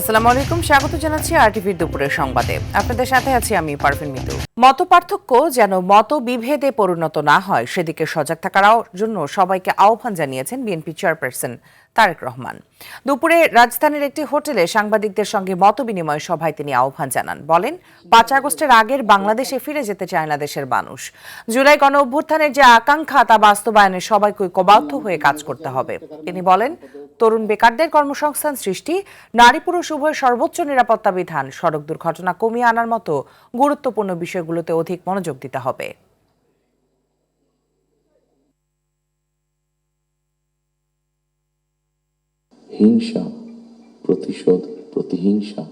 আসসালামু আলাইকুম, স্বাগত জানাচ্ছি আরটিভির দুপুরের সংবাদে। আপনাদের সাথে আছি আমি পারভিন মিতু। মতপার্থক্য যেন মতবিভেদে পরিণত না হয় সেদিকে সজাগ থাকার জন্য সবাইকে আহ্বান জানিয়েছেন বিএনপি চেয়ারপারসন তারেক রহমান। দুপুরে রাজধানীর একটি হোটেলে সাংবাদিকদের সঙ্গে মতবিনিময় সভায় তিনি আহ্বান জানান। বলেন, ৫ আগস্টের আগের বাংলাদেশে ফিরে যেতে চায় না দেশের মানুষ। জুলাই গণ অভ্যুত্থানের যে আকাঙ্ক্ষা তা বাস্তবায়নে সবাইকে ঐক্যবদ্ধ হয়ে কাজ করতে হবে। তিনি বলেন, তরুণ বেকারদের কর্মসংস্থান সৃষ্টি, নারী পুরুষ উভয়ের সর্বোচ্চ নিরাপত্তা বিধান, সড়ক দুর্ঘটনা কমিয়ে আনার মতো গুরুত্বপূর্ণ বিষয়গুলোতে অধিক মনোযোগ দিতে হবে। হিংসা, প্রতিশোধ, প্রতিহিংসা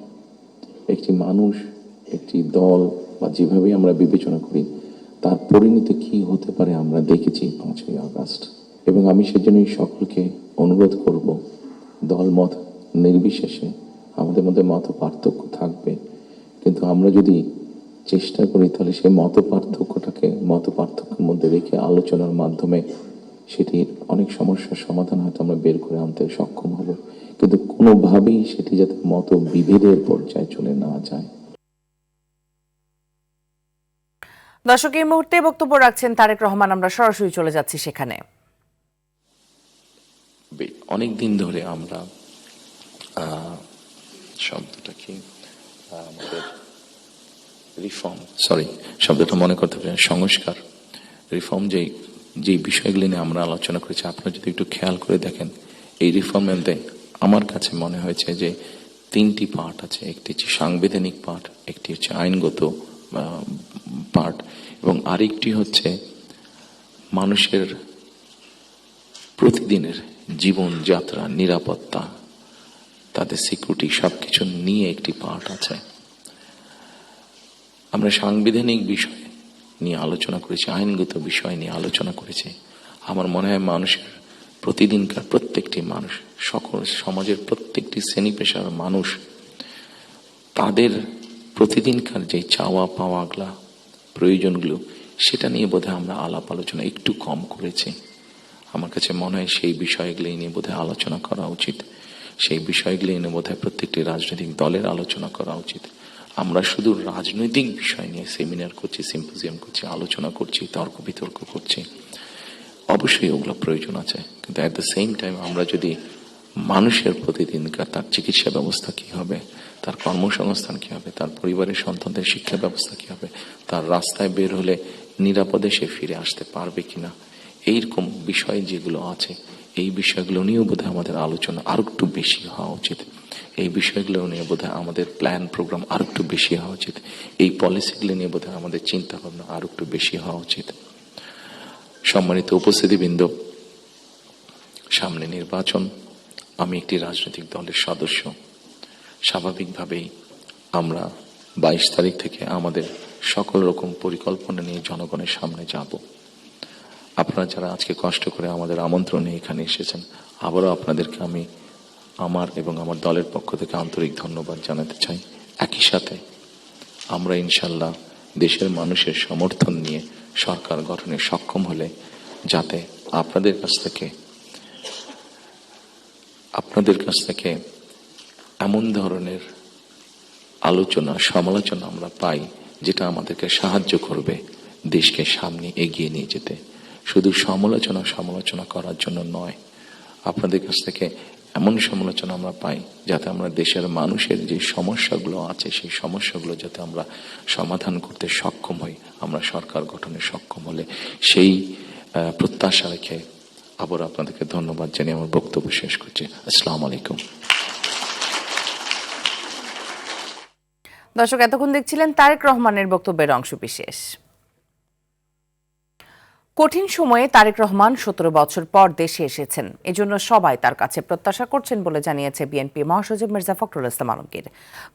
একটি মানুষ, একটি দল বা যেভাবে আমরা বিবেচনা করি তার পরিণতি কি হতে পারে আমরা দেখেছি ৫ই আগস্ট। এবং আমি সেজন্যই সকলকে অনুরোধ করব, দলমত নির্বিশেষে আমাদের মধ্যে মত পার্থক্য থাকবে, কিন্তু আমরা যদি চেষ্টা করি তাহলে সেই মত পার্থক্যের মধ্যে রেখে আলোচনার মাধ্যমে সেটির অনেক সমস্যার সমাধান হয়তো আমরা বের করে আনতে সক্ষম হব, কিন্তু কোনোভাবেই সেটি যাতে মত বিভেদের পর্যায়ে চলে না যায়। দর্শক, এই মুহূর্তে বক্তব্য রাখছেন তারেক রহমান। আমরা সরাসরি চলে যাচ্ছি সেখানে। অনেক দিন ধরে আমরা শব্দটা কি আমাদের রিফর্ম, শব্দটা মনে করতে পারেন সংস্কার, রিফর্ম, যে বিষয়গুলি নিয়ে আমরা আলোচনা করেছি, আপনারা যদি একটু খেয়াল করে দেখেন এই রিফর্মের আমার কাছে মনে হয়েছে যে 3টি পার্ট আছে। একটি হচ্ছে সাংবিধানিক পার্ট, একটি হচ্ছে আইনগত পার্ট, এবং আরেকটি হচ্ছে মানুষের প্রতিদিনের জীবনযাত্রা, নিরাপত্তা, তাদের সিকিউরিটি সবকিছু নিয়ে একটি পার্ট আছে। আমরা সাংবিধানিক বিষয় নিয়ে আলোচনা করেছি, আইনগত বিষয় নিয়ে আলোচনা করেছি। আমার মনে হয় মানুষের প্রতিদিনকার প্রত্যেকটি মানুষ, সকল সমাজের প্রত্যেকটি শ্রেণী পেশার মানুষ, তাদের প্রতিদিনকার যে চাওয়া পাওয়াগুলা, প্রয়োজনগুলো, সেটা নিয়ে বোধহয় আমরা আলাপ আলোচনা একটু কম করেছি। আমার কাছে মনে হয় সেই বিষয়গুলি নিয়ে বোধহয় আলোচনা করা উচিত। সেই বিষয়গুলি নিয়ে বোধহয় প্রত্যেকটি রাজনৈতিক দলের আলোচনা করা উচিত। আমরা শুধু রাজনৈতিক বিষয় নিয়ে সেমিনার করছি, সিম্পোজিয়াম করছি, আলোচনা করছি, তর্ক বিতর্ক করছি, অবশ্যই ওগুলো প্রয়োজন আছে, কিন্তু অ্যাট দ্য সেম টাইম আমরা যদি মানুষের প্রতিদিনকার তার চিকিৎসা ব্যবস্থা কি হবে, তার কর্মসংস্থান কি হবে, তার পরিবারের সন্তানদের শিক্ষা ব্যবস্থা কি হবে, তার রাস্তায় বের হলে নিরাপদে সে ফিরে আসতে পারবে কিনা, এইরকম বিষয় যেগুলো আছে, এই বিষয়গুলো নিয়েও বোধহয় আমাদের আলোচনা আরো একটু বেশি হওয়া উচিত। এই বিষয়গুলো নিয়ে বোধহয় আমাদের প্ল্যান প্রোগ্রাম আরো একটু বেশি হওয়া উচিত। এই পলিসিগুলো নিয়ে বোধহয় আমাদের চিন্তা ভাবনা আরো একটু বেশি হওয়া উচিত। সম্মানিত উপস্থিতিবৃন্দ, সামনে নির্বাচন। আমি একটি রাজনৈতিক দলের সদস্য। স্বাভাবিকভাবেই আমরা 22 তারিখ থেকে আমাদের সকল রকম পরিকল্পনা নিয়ে জনগণের সামনে যাব। আপনারা যারা আজকে কষ্ট করে আমাদের আমন্ত্রণে এখানে এসেছেন, আবারও আপনাদেরকে আমি আমার এবং আমার দলের পক্ষ থেকে আন্তরিক ধন্যবাদ জানাতে চাই। একই সাথে আমরা ইনশাল্লাহ দেশের মানুষের সমর্থন নিয়ে সরকার গঠনে সক্ষম হলে যাতে আপনাদের কাছ থেকে এমন ধরনের আলোচনা, সমালোচনা আমরা পাই যেটা আমাদেরকে সাহায্য করবে দেশকে সামনে এগিয়ে নিয়ে যেতে। শুধু সমালোচনা করার জন্য নয়, আপনাদের কাছ থেকে এমন সমালোচনা আমরা পাই যাতে আমরা দেশের মানুষের যে সমস্যাগুলো আছে সেই সমস্যাগুলো যাতে আমরা সমাধান করতে সক্ষম হই, আমরা সরকার গঠনে সক্ষম হলে, সেই প্রত্যাশা রেখে আবার আপনাদেরকে ধন্যবাদ জানিয়ে আমার বক্তব্য শেষ করছি। আসসালামু আলাইকুম। দর্শক, এতক্ষণ দেখছিলেন তারেক রহমানের বক্তব্যের অংশবিশেষ। কঠিন সময়ে তারেক রহমান 17 বছর পর দেশে এসেছেন, এজন্য সবাই তার কাছে প্রত্যাশা করছেন বলে জানিয়েছে বিএনপি মহাসচিব মির্জা ফখরুল ইসলাম আলমগীর।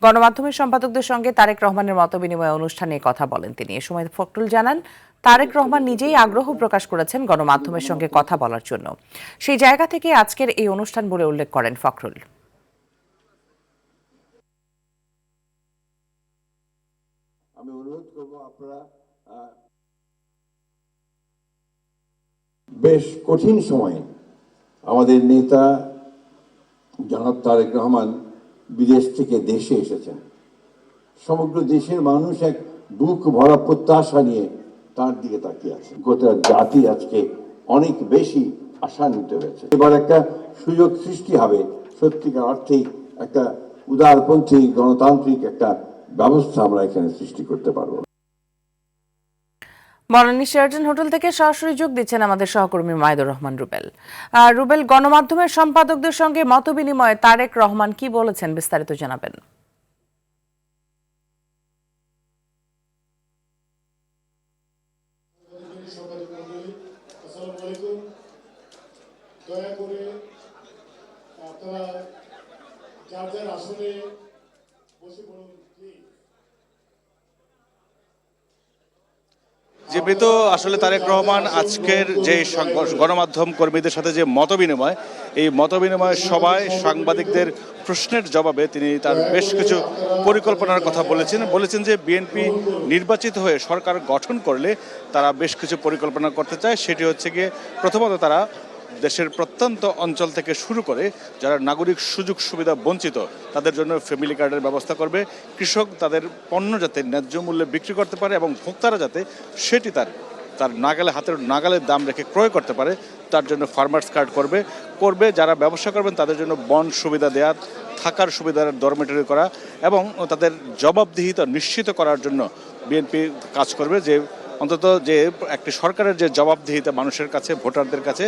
গণমাধ্যমের সম্পাদকদের সঙ্গে তারেক রহমানের মতবিনিময় অনুষ্ঠানে কথা বলেন তিনি। এ সময় ফখরুল জানান, তারেক রহমান নিজেই আগ্রহ প্রকাশ করেছেন গণমাধ্যমের সঙ্গে কথা বলার জন্য। সেই জায়গা থেকে আজকের এই অনুষ্ঠান বলে উল্লেখ করেন ফখরুল। আমি অনুরোধ করব, আপনারা বেশ কঠিন সময়ে আমাদের নেতা জনাব তারেক রহমান বিদেশ থেকে দেশে এসেছেন। সমগ্র দেশের মানুষ এক বুক ভরা প্রত্যাশা নিয়ে তার দিকে তাকিয়ে আছে। গোটা জাতি আজকে অনেক বেশি আশান্বিত হয়েছে। এবার একটা সুযোগ সৃষ্টি হবে, সত্যিকার অর্থেই একটা উদারপন্থী গণতান্ত্রিক একটা ব্যবস্থা আমরা এখানে সৃষ্টি করতে পারবো। বনানী শেরাটন হোটেল থেকে সরাসরি যোগ দিচ্ছেন আমাদের সহকর্মী মাহিদুর রহমান রুবেল। রুবেল, গণমাধ্যমের সম্পাদকদের সঙ্গে মতবিনিময়ে তারেক রহমান কি বলেছেন, বিস্তারিত জানাবেন। দয়া করে আপনারা যার যার আসনে বসে পড়ুন। জীবিত আসলে তারেক রহমান আজকের যে গণমাধ্যম কর্মীদের সাথে যে মতবিনিময়, এই মতবিনিময় সভায় সাংবাদিকদের প্রশ্নের জবাবে তিনি তার বেশ কিছু পরিকল্পনার কথা বলেছেন যে বিএনপি নির্বাচিত হয়ে সরকার গঠন করলে তারা বেশ কিছু পরিকল্পনা করতে চায়। সেটি হচ্ছে গিয়ে প্রথমত তারা দেশের প্রত্যন্ত অঞ্চল থেকে শুরু করে যারা নাগরিক সুযোগ সুবিধা বঞ্চিত তাদের জন্য ফ্যামিলি কার্ডের ব্যবস্থা করবে, কৃষক তাদের পণ্য যাতে ন্যায্য মূল্যে বিক্রি করতে পারে এবং ভোক্তারা যাতে সেটি তার হাতের নাগালের দাম রেখে ক্রয় করতে পারে, তার জন্য ফার্মার্স কার্ড করবে। যারা ব্যবসা করবেন তাদের জন্য বন্ড সুবিধা দেওয়া, থাকার সুবিধার ডরমেটরি করা এবং তাদের জবাবদিহিতা নিশ্চিত করার জন্য বিএনপি কাজ করবে। যে অন্তত যে একটি সরকারের যে জবাবদিহিতা মানুষের কাছে, ভোটারদের কাছে,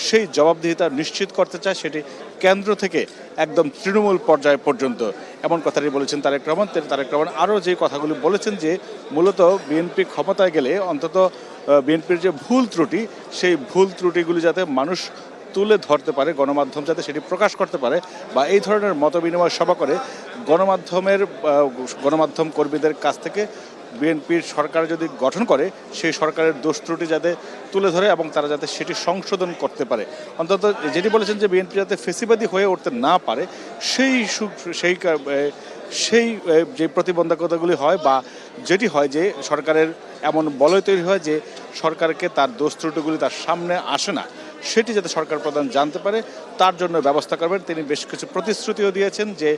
সেই জবাবদিহিতা নিশ্চিত করতে চায়, সেটি কেন্দ্র থেকে একদম তৃণমূল পর্যায় পর্যন্ত, এমন কথাটি বলেছেন তারেক রহমান। তারেক রহমান আরও যে কথাগুলি বলেছেন যে মূলত বিএনপি ক্ষমতায় গেলে অন্তত বিএনপির যে ভুল ত্রুটি, সেই ভুল ত্রুটিগুলি যাতে মানুষ তুলে ধরতে পারে, গণমাধ্যম যাতে সেটি প্রকাশ করতে পারে বা এই ধরনের মতবিনিময় সভা করে গণমাধ্যম কর্মীদের কাছ থেকে বিএনপির সরকার যদি গঠন করে সেই সরকারের দোষ ত্রুটি যাতে তুলে ধরে এবং তারা যাতে সেটি সংশোধন করতে পারে। অন্তত যেটি বলেছেন যে বিএনপি যাতে ফেসিবাদী হয়ে উঠতে না পারে সেই যে প্রতিবন্ধকতাগুলি হয় বা যেটি হয় যে সরকারের এমন বলয় তৈরি হয় যে সরকারকে তার দোষ ত্রুটিগুলি তার সামনে আসে না, সেটি যাতে সরকার প্রধান জানতে পারে তার জন্য ব্যবস্থা করবেন। তিনি বেশ কিছু প্রতিশ্রুতিও দিয়েছেন যে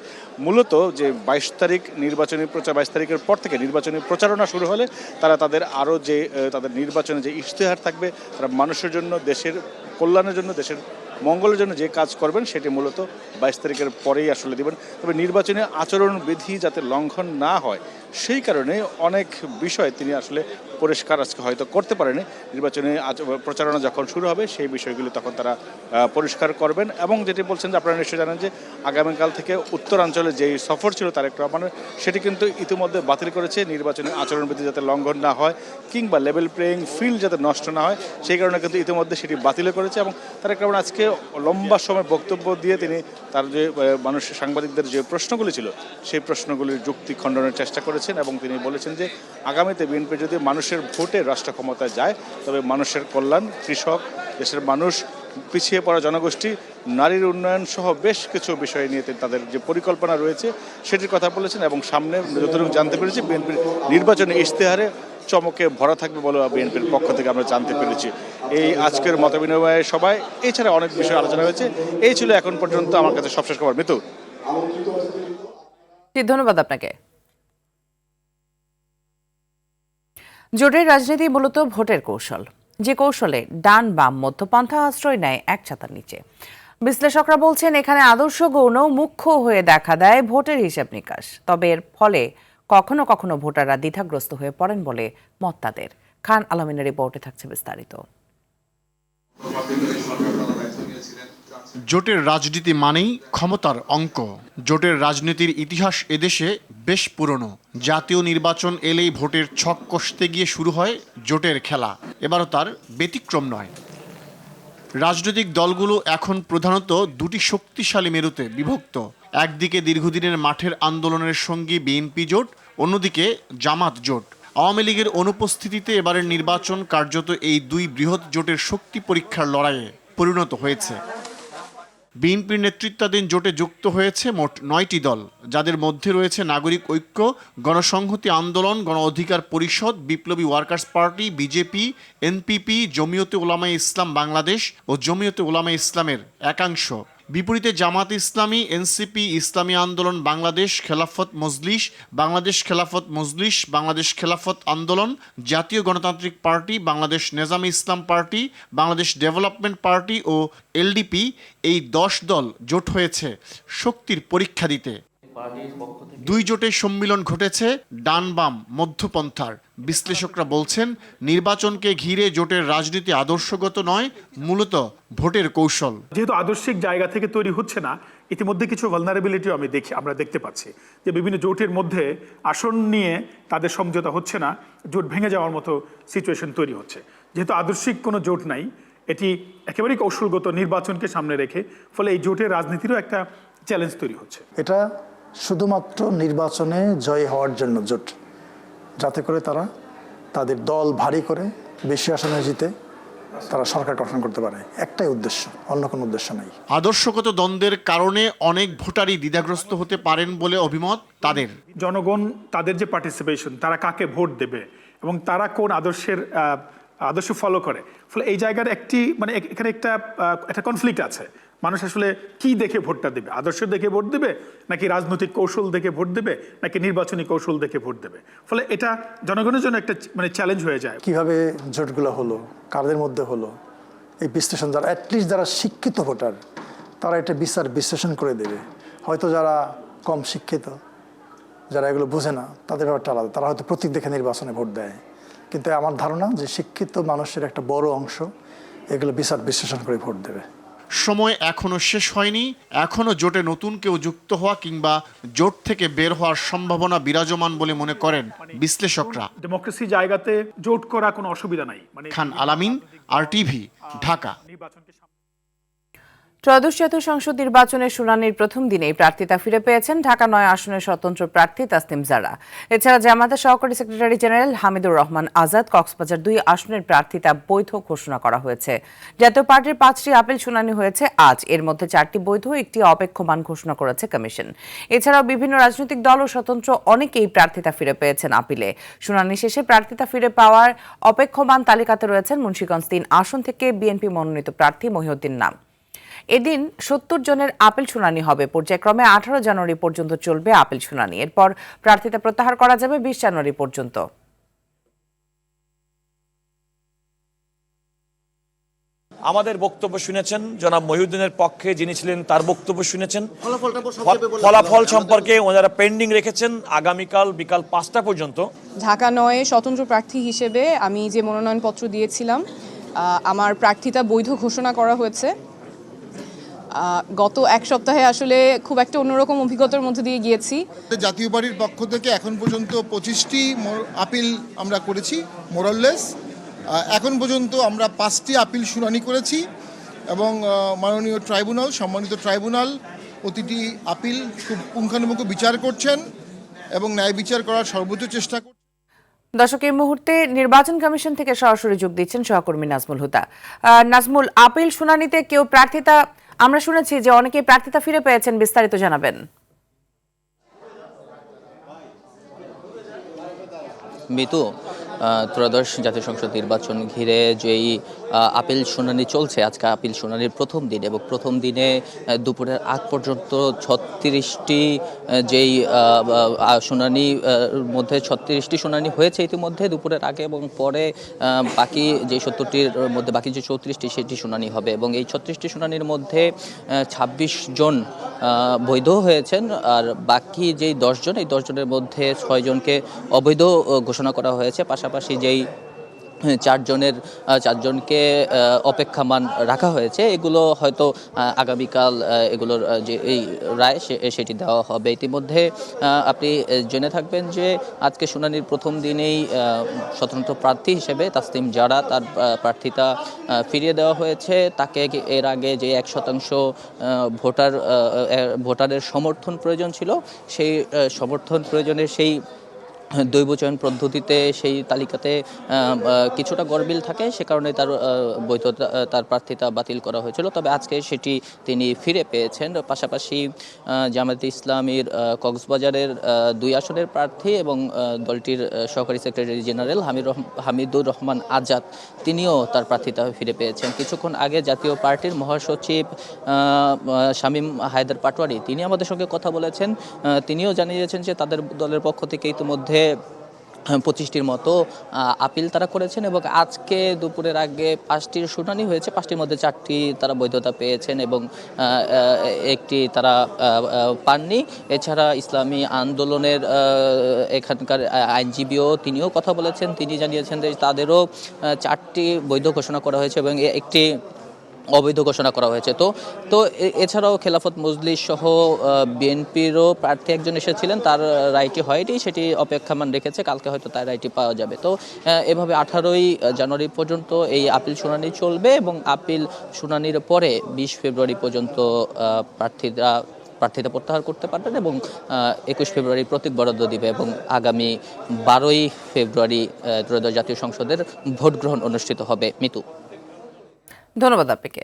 মূলত যে 22 তারিখের পর থেকে নির্বাচনী প্রচারণা শুরু হলে তারা তাদের নির্বাচনে যে ইশতেহার থাকবে, তারা মানুষের জন্য, দেশের কল্যাণের জন্য, দেশের মঙ্গলের জন্য যে কাজ করবেন সেটি মূলত 22 তারিখের পরেই আসলে দিবেন। তবে নির্বাচনী আচরণবিধি যাতে লঙ্ঘন না হয় সেই কারণে অনেক বিষয় তিনি আসলে পরিষ্কার আজকে হয়তো করতে পারেনি। নির্বাচনী প্রচারণা যখন শুরু হবে সেই বিষয়গুলি তখন তারা পরিষ্কার করবেন। এবং যেটি বলছেন যে আপনারা নিশ্চয়ই জানেন যে আগামীকাল থেকে উত্তরাঞ্চলে যেই সফর ছিল তারেক রহমানের, সেটি কিন্তু ইতিমধ্যে বাতিল করেছে। নির্বাচনী আচরণবিধি যাতে লঙ্ঘন না হয় কিংবা লেভেল প্লেয়িং ফিল্ড যাতে নষ্ট না হয় সেই কারণে কিন্তু ইতিমধ্যে সেটি বাতিল করেছে। এবং তারেক রহমান আজকে লম্বা সময় বক্তব্য দিয়ে তিনি তার যে সাংবাদিকদের যে প্রশ্নগুলি ছিল সেই প্রশ্নগুলির যুক্তি খণ্ডনের চেষ্টা করেছেন এবং তিনি বলেছেন যে আগামীতে বিএনপি যদি মানুষের ভোটে রাষ্ট্র ক্ষমতায় যায় তবে মানুষের কল্যাণ, কৃষক, দেশের মানুষ, পিছিয়ে পড়া জনগোষ্ঠী, নারীর উন্নয়ন সহ বেশ কিছু বিষয় নিয়ে তাদের যে পরিকল্পনা রয়েছে সেটির কথা বলেছেন। এবং সামনে যতটুকু জানতে পেরেছি বিএনপির নির্বাচনী ইশতেহারে চমকে ভরা থাকবে বলে বিএনপির পক্ষ থেকে আমরা জানতে পেরেছি। এই আজকের মতবিনিময় সভায় এছাড়া অনেক বিষয় আলোচনা হয়েছে। এই ছিল এখন পর্যন্ত আমার কাছে সবশেষ খবর। মিতু, ধন্যবাদ আপনাকে। জোটের রাজনীতি মূলত ভোটের কৌশল, যে কৌশলে ডান বাম মধ্যপন্থা আশ্রয় নেয় এক ছাতার নিচে। বিশ্লেষকরা বলছেন এখানে আদর্শ গৌণ মুখ্য হয়ে দেখা দেয় ভোটের হিসাব নিকাশ। তবে এর ফলে কখনো কখনো ভোটাররা দ্বিধাগ্রস্ত হয়ে পড়েন বলে মত তাদের। খান আলমিনের রিপোর্টে থাকছে বিস্তারিত। জোটের রাজনীতি মানেই ক্ষমতার অঙ্ক। জোটের রাজনীতির ইতিহাস এদেশে বেশ পুরনো। জাতীয় নির্বাচন এলেই ভোটের ছক কষতে গিয়ে শুরু হয় জোটের খেলা। এবারও তার ব্যতিক্রম নয়। রাজনৈতিক দলগুলো এখন প্রধানত দুটি শক্তিশালী মেরুতে বিভক্ত। একদিকে দীর্ঘদিনের মাঠের আন্দোলনের সঙ্গী বিএনপি জোট, অন্যদিকে জামাত জোট। আওয়ামী লীগের অনুপস্থিতিতে এবারের নির্বাচন কার্যত এই দুই বৃহৎ জোটের শক্তি পরীক্ষার লড়াইয়ে পরিণত হয়েছে। বিএনপির নেতৃত্বাধীন জোটে যুক্ত হয়েছে মোট 9টি দল, যাদের মধ্যে রয়েছে নাগরিক ঐক্য, গণসংহতি আন্দোলন, গণ অধিকার পরিষদ, বিপ্লবী ওয়ার্কার্স পার্টি, বিজেপি, এনপিপি, জমিয়তে উলামায়ে ইসলাম বাংলাদেশ ও জমিয়তে উলামায়ে ইসলামের একাংশ। বিপরীতে জামাত ইসলামী, এনসিপি, ইসলামী আন্দোলন বাংলাদেশ, খেলাফত মজলিস, বাংলাদেশ খেলাফত মজলিস, বাংলাদেশ খেলাফত আন্দোলন, জাতীয় গণতান্ত্রিক পার্টি, বাংলাদেশ নেজামে ইসলাম পার্টি, বাংলাদেশ ডেভেলপমেন্ট পার্টি ও এলডিপি এই 10 দল জোট হয়েছে শক্তির পরীক্ষা দিতে। দুই জোটের সম্মিলন ঘটেছে ডান বাম মধ্যপন্থার। বিশ্লেষকরা বলছেন, নির্বাচনকে ঘিরে জোটের রাজনীতি আদর্শগত নয়, মূলত ভোটের কৌশল। যেহেতু আদর্শিক জায়গা থেকে তৈরি হচ্ছে না, ইতিমধ্যে কিছু ভালনারেবিলিটিও আমরা দেখতে পাচ্ছি যে বিভিন্ন জোটের মধ্যে আসন নিয়ে তাদের সমঝোতা হচ্ছে না, জোট ভেঙে যাওয়ার মতো সিচুয়েশন তৈরি হচ্ছে। যেহেতু আদর্শিক কোনো জোট নাই, এটি একেবারেই কৌশলগত নির্বাচনকে সামনে রেখে, ফলে এই জোটের রাজনীতিরও একটা চ্যালেঞ্জ তৈরি হচ্ছে। এটা শুধুমাত্র নির্বাচনে জয় হওয়ার জন্য জোট, যাতে করে তারা তাদের দল ভারী করে বেশি আসনে জিতে তারা সরকার গঠন করতে পারে, একটাই উদ্দেশ্য, অন্য কোনো উদ্দেশ্য নাই। আদর্শগত দ্বন্দ্বের কারণে অনেক ভোটারই দ্বিধাগ্রস্ত হতে পারেন বলে অভিমত তাদের। জনগণ তাদের যে পার্টিসিপেশন, তারা কাকে ভোট দেবে এবং তারা কোন আদর্শ ফলো করে, ফলে এই জায়গার এখানে একটা কনফ্লিক্ট আছে। মানুষ আসলে কি দেখে ভোটটা দেবে? আদর্শ দেখে ভোট দেবে, নাকি রাজনৈতিক কৌশল দেখে ভোট দেবে, নাকি নির্বাচনী কৌশল দেখে ভোট দেবে? ফলে এটা জনগণের জন্য একটা চ্যালেঞ্জ হয়ে যায়। কিভাবে জোটগুলো হলো, কাদের মধ্যে হলো, এই বিশ্লেষণ যারা অ্যাটলিস্ট যারা শিক্ষিত ভোটার তারা এটা বিশ্লেষণ করে দেবে। হয়তো যারা কম শিক্ষিত, যারা এগুলো বোঝে না, তাদের ব্যাপারটা আলাদা, তারা হয়তো প্রতীক দেখে নির্বাচনে ভোট দেয়। কিন্তু আমার ধারণা যে শিক্ষিত মানুষের একটা বড় অংশ এগুলো বিশ্লেষণ করে ভোট দেবে। সময় এখনো শেষ হয়নি, এখনো জোটে নতুন কেউ যুক্ত হওয়া কিংবা জোট থেকে বের হওয়ার সম্ভাবনা বিরাজমান বলে মনে করেন বিশ্লেষকরা। ডেমোক্রেসি জায়গাতে জোট করা কোনো অসুবিধা নাই। খান আলামিন, RTV, ঢাকা। ত্রয়োদশ জাতীয় সংসদ নির্বাচনের শুনানির প্রথম দিনেই প্রার্থিতা ফিরে পেয়েছেন ঢাকা 9 আসনের স্বতন্ত্র প্রার্থী তাসনিম জারা। এছাড়া জামায়াতের সহকারী সেক্রেটারি জেনারেল হামিদুর রহমান আজাদ কক্সবাজার 2 আসনের প্রার্থিতা বৈধ ঘোষণা করা হয়েছে। জাতীয় পার্টির 5টি আপিল শুনানি হয়েছে আজ, এর মধ্যে 4টি বৈধ, 1টি অপেক্ষমান ঘোষণা করেছে কমিশন। এছাড়াও বিভিন্ন রাজনৈতিক দল ও স্বতন্ত্র অনেকেই প্রার্থিতা ফিরে পেয়েছেন আপিলে। শুনানি শেষে প্রার্থিতা ফিরে পাওয়ার অপেক্ষমান তালিকাতে রয়েছেন মুন্সিগঞ্জ 3 আসন থেকে বিএনপি মনোনীত প্রার্থী মহিউদ্দিন নাম। এদিন 70 জনের আপিল শুনানি হবে। পর্যায়ক্রমে 18 জানুয়ারি পর্যন্ত চলবে আপিল শুনানি। এরপর প্রার্থিতা প্রত্যাহার করা যাবে 20 জানুয়ারি পর্যন্ত। আমাদের বক্তব্য শুনেছেন, জনাব মহিউদ্দিনের পক্ষে যিনি ছিলেন তার বক্তব্য শুনেছেন। ফলাফল সম্পর্কে ওনারা পেন্ডিং রেখেছেন আগামীকাল বিকাল 5টা পর্যন্ত। ঢাকা 9 স্বতন্ত্র প্রার্থী হিসেবে আমি যে মনোনয়নপত্র দিয়েছিলাম, আমার প্রার্থিতা বৈধ ঘোষণা করা হয়েছে। গত এক সপ্তাহে আসলে খুব একটা অন্যরকম অভিজ্ঞতার মধ্যে দিয়ে গিয়েছি। জাতীয় পার্টির পক্ষ থেকে এখন পর্যন্ত 25টি আপিল আমরা করেছি মোরাললেস। এখন পর্যন্ত আমরা 5টি আপিল শুনানি করেছি এবং মাননীয় ট্রাইব্যুনাল, সম্মানিত ট্রাইব্যুনাল প্রতিটি আপিল খুব পুঙ্খানুপুঙ্খ বিচার করছেন এবং ন্যায় বিচার করার সর্বোচ্চ চেষ্টা করছেন। দর্শক, এই মুহূর্তে নির্বাচন কমিশন থেকে সরাসরি যোগ দিচ্ছেন সহকর্মী নাজমুল হুদা। নাজমুল, আপিল শুনানিতে কেউ প্রার্থিতা, আমরা শুনেছি যে অনেকেই প্রার্থিতা ফিরে পেয়েছেন, বিস্তারিত জানাবেন। মিতু, ত্রয়োদশ জাতীয় সংসদ নির্বাচন ঘিরে যেই আপিল শুনানি চলছে, আজকে আপিল শুনানির প্রথম দিন এবং প্রথম দিনে দুপুরের আগ পর্যন্ত 36টি যেই শুনানি মধ্যে 36টি শুনানি হয়েছে ইতিমধ্যে দুপুরের আগে, এবং পরে বাকি যে 70টির মধ্যে বাকি যে 34টি সেটি শুনানি হবে এবং এই 36টি শুনানির মধ্যে 26 জন বৈধ হয়েছেন আর বাকি যেই 10 জন, এই 10 জনের মধ্যে 6 জনকে অবৈধ ঘোষণা করা হয়েছে। পাশাপাশি যেই 4 জনকে অপেক্ষামান রাখা হয়েছে, এগুলো হয়তো আগামীকাল এগুলোর যে এই রায় সেটি দেওয়া হবে। ইতিমধ্যে আপনি জেনে থাকবেন যে আজকে শুনানির প্রথম দিনেই স্বতন্ত্র প্রার্থী হিসেবে তাসনিম জারা তার প্রার্থিতা ফিরিয়ে দেওয়া হয়েছে। তাকে এর আগে যে 1% ভোটারের সমর্থন প্রয়োজন ছিল, সেই সমর্থন প্রয়োজনের সেই দৈব চয়ন পদ্ধতিতে সেই তালিকাতে কিছুটা গরমিল থাকে, সে কারণে তার বৈধতা, তার প্রার্থিতা বাতিল করা হয়েছিল। তবে আজকে সেটি তিনি ফিরে পেয়েছেন। পাশাপাশি জামায়াতে ইসলামীর কক্সবাজারের 2 আসনের প্রার্থী এবং দলটির সহকারী সেক্রেটারি জেনারেল হামিদুর রহমান আজাদ, তিনিও তার প্রার্থিতা ফিরে পেয়েছেন। কিছুক্ষণ আগে জাতীয় পার্টির মহাসচিব শামীম হায়দার পাটোয়ারি তিনি আমাদের সঙ্গে কথা বলেছেন। তিনিও জানিয়েছেন যে তাদের দলের পক্ষ থেকে ইতিমধ্যে 25টির মতো আপিল তারা করেছেন এবং আজকে দুপুরের আগে 5টির শুনানি হয়েছে। 5টির মধ্যে 4টি তারা বৈধতা পেয়েছেন এবং একটি তারা পাননি। এছাড়া ইসলামী আন্দোলনের এখানকার আইনজীবীও তিনিও কথা বলেছেন। তিনি জানিয়েছেন যে তাদেরও 4টি বৈধ ঘোষণা করা হয়েছে এবং একটি অবৈধ ঘোষণা করা হয়েছে। তো এছাড়াও খেলাফত মজলিস সহ বিএনপিরও প্রার্থী একজন এসেছিলেন, তার রায়টি হয়নি, সেটি অপেক্ষামান রেখেছে, কালকে হয়তো তার রায়টি পাওয়া যাবে। তো এভাবে 18ই জানুয়ারি পর্যন্ত এই আপিল শুনানি চলবে এবং আপিল শুনানির পরে 20 ফেব্রুয়ারি পর্যন্ত প্রার্থিতা প্রত্যাহার করতে পারবেন এবং 21 ফেব্রুয়ারি প্রতীক বরাদ্দ দিবে এবং আগামী 12ই ফেব্রুয়ারি ত্রয়োদশ জাতীয় সংসদের ভোট গ্রহণ অনুষ্ঠিত হবে। মিতু, ধন্যবাদ আপনাকে।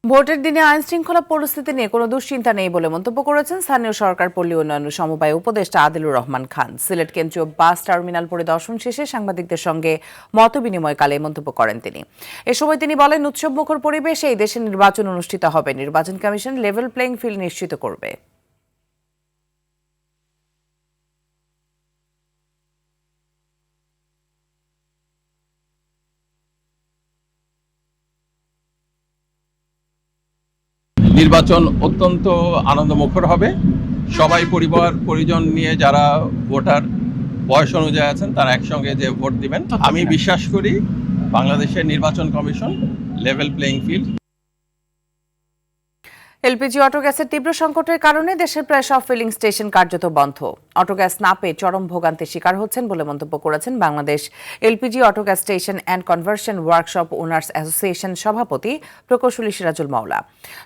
ভোটের দিনে আইন শৃঙ্খলা পরিস্থিতি নিয়ে কোনো দুশ্চিন্তা নেই বলে মন্তব্য করেছেন স্থানীয় সরকার পল্লী উন্নয়ন সমবায় উপদেষ্টা আদিলুর রহমান খান। সিলেট কেন্দ্রীয় বাস টার্মিনাল পরিদর্শন শেষে সাংবাদিকদের সঙ্গে মতবিনিময়কালে মন্তব্য করেন তিনি। এ সময় তিনি বলেন, উৎসবমুখর পরিবেশে এই দেশে নির্বাচন অনুষ্ঠিত হবে। নির্বাচন কমিশন লেভেল প্লেইং ফিল্ড নিশ্চিত করবে। নির্বাচন অত্যন্ত আনন্দমুখর হবে। সবাই পরিবার পরিজন নিয়ে যারা ভোটার বয়স অনুযায়ী আছেন তারা একসঙ্গে যে ভোট দিবেন। আমি বিশ্বাস করি বাংলাদেশের নির্বাচন commission level playing field. LPG auto গ্যাসের তীব্র সংকটের কারণে দেশের প্রায় সব ফিলিং স্টেশন কার্যত বন্ধ। অটো গ্যাস না পেয়ে চরম ভোগান্তির শিকার হচ্ছেন বলে মন্তব্য করেছেন Bangladesh LPG auto gas station and conversion workshop owners association সভাপতি প্রকৌশলী সিরাজুল মাওলা।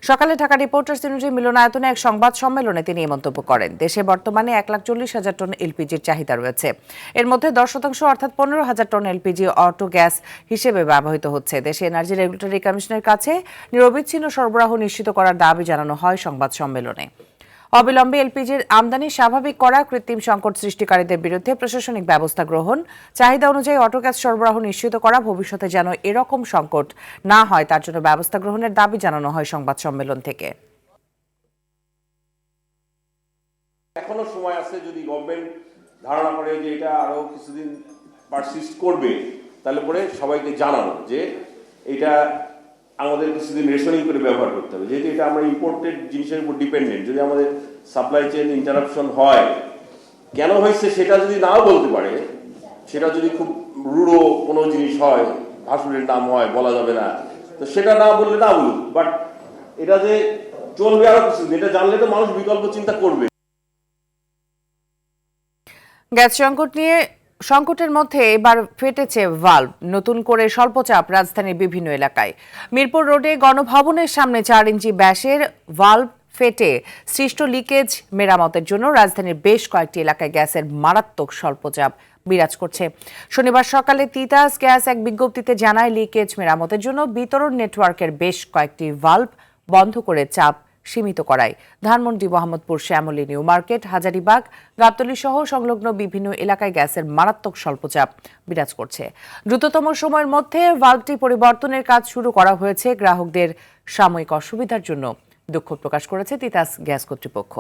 সকালে ঢাকা রিপোর্টার্স ইউনিটি মিলনায়তনে এক সংবাদ সম্মেলনে তিনি এই মন্তব্য করেন। দেশে বর্তমানে 1,40,000 টন এলপিজির চাহিদা রয়েছে। এর মধ্যে 10% অর্থাৎ 15,000 টন এলপিজি অটো গ্যাস হিসেবে ব্যবহৃত হচ্ছে। দেশে এনার্জি রেগুলেটরি কমিশনের কাছে নিরবিচ্ছিন্ন সরবরাহ নিশ্চিত করার দাবি জানানো হয় সংবাদ সম্মেলনে। অবিলম্বে এলপিজির আমদানি স্বাভাবিক করা, কৃত্রিম সংকট সৃষ্টিকারীদের বিরুদ্ধে প্রশাসনিক ব্যবস্থা গ্রহণ, চাহিদা অনুযায়ী অটো গ্যাস সরবরাহ নিশ্চিত করা, ভবিষ্যতে যেন এরকম সংকট না হয় তার জন্য ব্যবস্থা গ্রহণের দাবি জানানো হয় সংবাদ সম্মেলন থেকে। এখনো সময় আছে, যদি গভর্নমেন্ট ধারণা করে যে এটা আরো কিছুদিন পারসিস্ট করবে, তাহলে পরে সবাইকে জানানো যে এটা আমাদের কিছুদিন রেশনিং করে ব্যবহার করতে হবে। যেহেতু এটা আমরা ইম্পোর্টেড জিনিসের উপর ডিপেন্ডেন্ট, যদি আমাদের সাপ্লাই চেইন ইন্টারাপশন হয়, কেন হয়েছে সেটা যদি নাও বলতে পারে, সেটা যদি খুব রূঢ় কোনো জিনিস হয়, ভাসুরের নাম হয়, বলা যাবে না, তো সেটা না বললে না বলুক, বাট এটা যে চলবে আরো কিছুদিন, এটা জানলে তো মানুষ বিকল্প চিন্তা করবে। গ্যাস সংকটের মধ্যে এবার ফেটেছে ভালভ। নতুন করে স্বল্পচাপ রাজধানীর বিভিন্ন এলাকায়। মিরপুর রোডে গণভবনের সামনে 4 ইঞ্চি ব্যাসের ভালভ ফেটে সৃষ্ট লিকেজ মেরামতের জন্য রাজধানীর বেশ কয়েকটি এলাকায় গ্যাসের মারাত্মক স্বল্পচাপ বিরাজ করছে। শনিবার সকালে তিতাস গ্যাস এক বিজ্ঞপ্তিতে জানায়, লিকেজ মেরামতের জন্য বিতরণ নেটওয়ার্কের বেশ কয়েকটি ভালভ বন্ধ করে চাপ সীমিত করায় ধানমন্ডি, মোহাম্মদপুর, শ্যামলী, নিউ মার্কেট, হাজারীবাগ, গাবতলী সহ সংলগ্ন বিভিন্ন এলাকায় গ্যাসের মারাত্মক স্বল্পচাপ বিরাজ করছে। দ্রুততম সময়ের মধ্যে ভালভটি পরিবর্তনের কাজ শুরু করা হয়েছে। গ্রাহকদের সাময়িক অসুবিধার জন্য দুঃখ প্রকাশ করেছে তিতাস গ্যাস কর্তৃপক্ষ।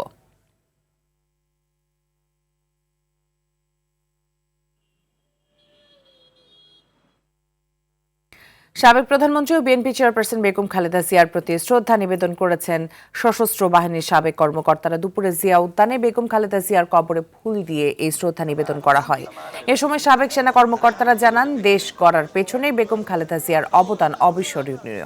সাবেক প্রধানমন্ত্রী ও বিএনপি চেয়ারপারসন বেগম খালেদা জিয়ার প্রতি শ্রদ্ধা নিবেদন করেছেন সশস্ত্র বাহিনীর সাবেক কর্মকর্তারা। দুপুরে জিয়া উদ্যানে বেগম খালেদা জিয়ার কবরে ফুল দিয়ে এই শ্রদ্ধা নিবেদন করা হয়। এ সময় সাবেক সেনা কর্মকর্তারা জানান, দেশ গড়ার পেছনে বেগম খালেদা জিয়ার অবদান অবিস্মরণীয়।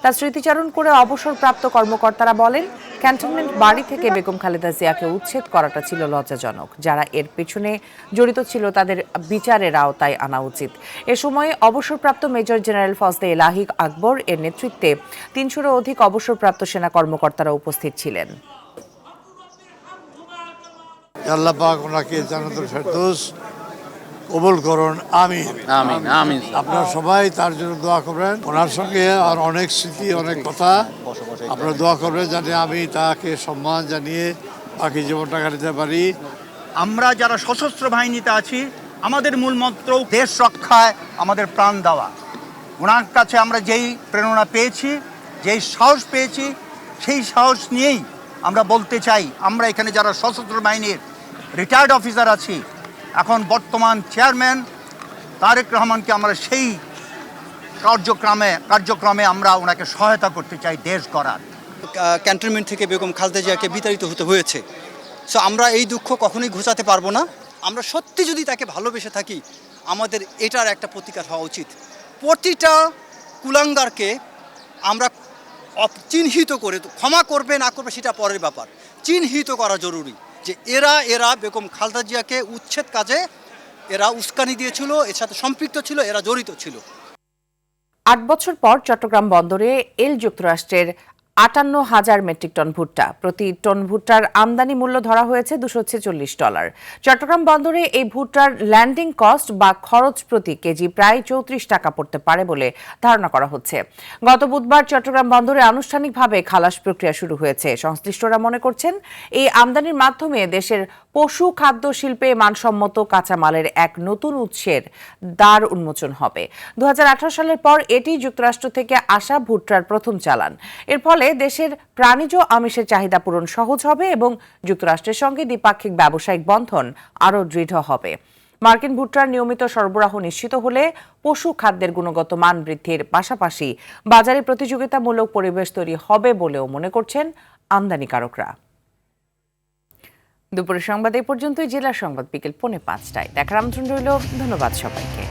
তার স্মৃতিচারণ করে অবসরপ্রাপ্ত কর্মকর্তারা বলেন, ক্যান্টনমেন্ট বাড়ি থেকে বেগম খালেদা জিয়াকে উচ্ছেদ করাটা ছিল লজ্জাজনক। যারা এর পেছনে জড়িত ছিল তাদের বিচারের আওতায় আনা উচিত। এ সময় অবসরপ্রাপ্ত মেজর জেনারেল ফজলে এলাহি আকবর এর নেতৃত্বে 300-এরও অধিক অবসরপ্রাপ্ত সেনা কর্মকর্তারা উপস্থিত ছিলেন। আল্লাহ পাক ওনাকে জান্নাতুল ফেরদৌস কবুল করুন, আমিন আমিন আমিন। আপনারা সবাই তার জন্য দোয়া করবেন। ওনার সঙ্গে আর অনেক স্মৃতি, অনেক কথা, আপনারা দোয়া করবেন যাতে আমি তাকে সম্মান জানিয়ে বাকি জীবনটা কাটাতে পারি। আমরা যারা সশস্ত্র বাহিনীতে আছি, আমাদের মূল মন্ত্র দেশ রক্ষায় আমাদের প্রাণ দেওয়া। ওনার কাছে আমরা যেই প্রেরণা পেয়েছি, যেই সাহস পেয়েছি, সেই সাহস নিয়েই আমরা বলতে চাই, আমরা এখানে যারা সশস্ত্র বাহিনীর রিটায়ার্ড অফিসার আছি, এখন বর্তমান চেয়ারম্যান তারেক রহমানকে আমরা সেই কার্যক্রমে আমরা ওনাকে সহায়তা করতে চাই দেশ গড়ার। ক্যান্টনমেন্ট থেকে বেগম খালেদা জিয়াকে বিতাড়িত হতে হয়েছে। সো আমরা এই দুঃখ কখনোই ঘোচাতে পারবো না। আমরা সত্যি যদি তাকে ভালোবেসে থাকি, আমাদের এটার একটা প্রতিকার হওয়া উচিত। প্রতিটা কুলাঙ্গারকে আমরা চিহ্নিত করে, ক্ষমা করবে না করবে সেটা পরের ব্যাপার, চিহ্নিত করা জরুরি যে এরা বেগম খালেদা জিয়াকে উচ্ছেদ কাজে এরা উস্কানি দিয়েছিল, এর সাথে সম্পৃক্ত ছিল, এরা জড়িত ছিল। ৮ বছর পর চট্টগ্রাম বন্দরে যুক্তরাষ্ট্রের ৫৮,০০০ মেট্রিক টন ভুট্টা। প্রতি টন ভুট্টার আমদানি মূল্য ধরা হয়েছে $246। চট্টগ্রাম বন্দরে এই ভুট্টার ল্যান্ডিং কস্ট বা খরচ প্রতি কেজি প্রায় ৩৪ টাকা পড়তে পারে বলে ধারণা করা হচ্ছে। গত বুধবার চট্টগ্রাম বন্দরে আনুষ্ঠানিকভাবে খালাস প্রক্রিয়া শুরু হয়েছে। সংশ্লিষ্টরা মনে করছেন, এই আমদানির মাধ্যমে দেশের পশু খাদ্য শিল্পে মানসম্মত কাঁচামালের এক নতুন উৎসের দ্বার উন্মোচন হবে। ২০১৮ সালের পর এটি যুক্তরাষ্ট্র থেকে আসা ভুট্টার প্রথম চালান। এর ফলে দেশের প্রাণীজ আমিষের চাহিদা পূরণ সহজ হবে এবং যুক্তরাষ্ট্রের সঙ্গে দ্বিপাক্ষিক ব্যবসায়িক বন্ধন আরও দৃঢ় হবে। মার্কিন ভুট্টার নিয়মিত সরবরাহ নিশ্চিত হলে পশু খাদ্যের গুণগত মান বৃদ্ধির পাশাপাশি বাজারে প্রতিযোগিতামূলক পরিবেশ তৈরি হবে বলেও মনে করছেন আমদানিকারকরা। দুপুরের সংবাদ এই পর্যন্তই। জেলা সংবাদ বিকেল 4:45টায় দেখার আমন্ত্রণ রইল। ধন্যবাদ সবাইকে।